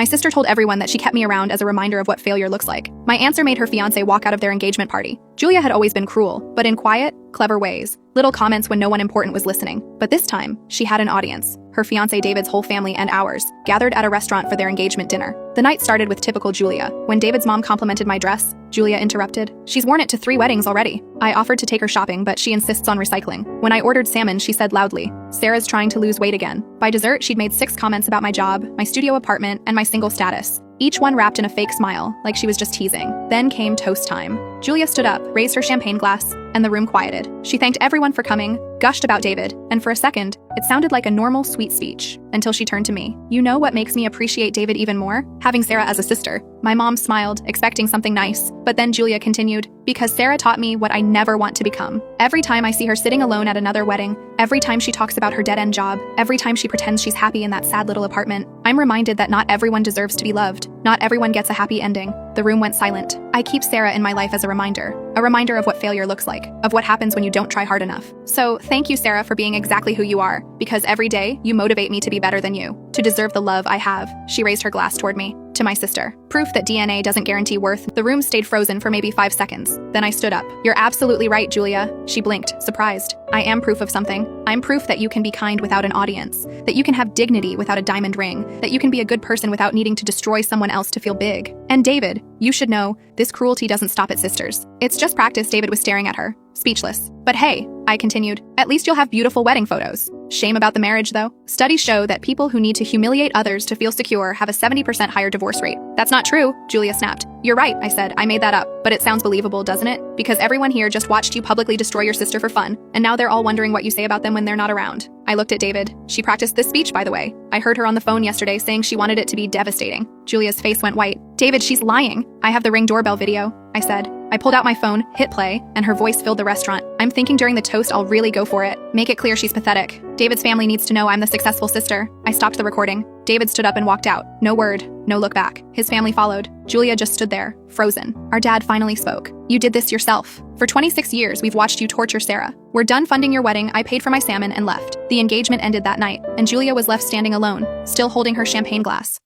My sister told everyone that she kept me around as a reminder of what failure looks like. My answer made her fiancé walk out of their engagement party. Julia had always been cruel, but in quiet, clever ways. Little comments when no one important was listening. But this time, she had an audience. Her fiancé David's whole family and ours gathered at a restaurant for their engagement dinner. The night started with typical Julia. When David's mom complimented my dress, Julia interrupted. She's worn it to 3 weddings already. I offered to take her shopping, but she insists on recycling. When I ordered salmon, she said loudly, "Sarah's trying to lose weight again." By dessert, she'd made 6 comments about my job, my studio apartment, and my single status. Each one wrapped in a fake smile, like she was just teasing. Then came toast time. Julia stood up, raised her champagne glass, and the room quieted. She thanked everyone for coming, gushed about David, and for a second, it sounded like a normal, sweet speech, until she turned to me. "You know what makes me appreciate David even more? Having Sarah as a sister." My mom smiled, expecting something nice, but then Julia continued, "Because Sarah taught me what I never want to become. Every time I see her sitting alone at another wedding, every time she talks about her dead-end job, every time she pretends she's happy in that sad little apartment, I'm reminded that not everyone deserves to be loved. Not everyone gets a happy ending." The room went silent. I keep Sarah in my life as a reminder of what failure looks like, of what happens when you don't try hard enough. So thank you, Sarah, for being exactly who you are, because every day you motivate me to be better than you, to deserve the love I have. She raised her glass toward me. To my sister. Proof that DNA doesn't guarantee worth. The room stayed frozen for maybe 5 seconds. Then I stood up. "You're absolutely right, Julia." She blinked, surprised. "I am proof of something. I'm proof that you can be kind without an audience, that you can have dignity without a diamond ring, that you can be a good person without needing to destroy someone else to feel big. And David, you should know, this cruelty doesn't stop at sisters. It's just practice." David was staring at her, speechless. "But hey," I continued, "at least you'll have beautiful wedding photos." Shame about the marriage, though. Studies show that people who need to humiliate others to feel secure have a 70% higher divorce rate. "That's not true," Julia snapped. "You're right," I said. "I made that up. But it sounds believable, doesn't it? Because everyone here just watched you publicly destroy your sister for fun, and now they're all wondering what you say about them when they're not around." I looked at David. She practiced this speech, by the way. I heard her on the phone yesterday saying she wanted it to be devastating. Julia's face went white. "David, she's lying." "I have the Ring doorbell video," I said. I pulled out my phone, hit play, and her voice filled the restaurant. "I'm thinking during the toast I'll really go for it. Make it clear she's pathetic. David's family needs to know I'm the successful sister." I stopped the recording. David stood up and walked out. No word, no look back. His family followed. Julia just stood there, frozen. Our dad finally spoke. "You did this yourself. For 26 years, we've watched you torture Sarah. We're done funding your wedding, I paid for my salmon and left." The engagement ended that night, and Julia was left standing alone, still holding her champagne glass.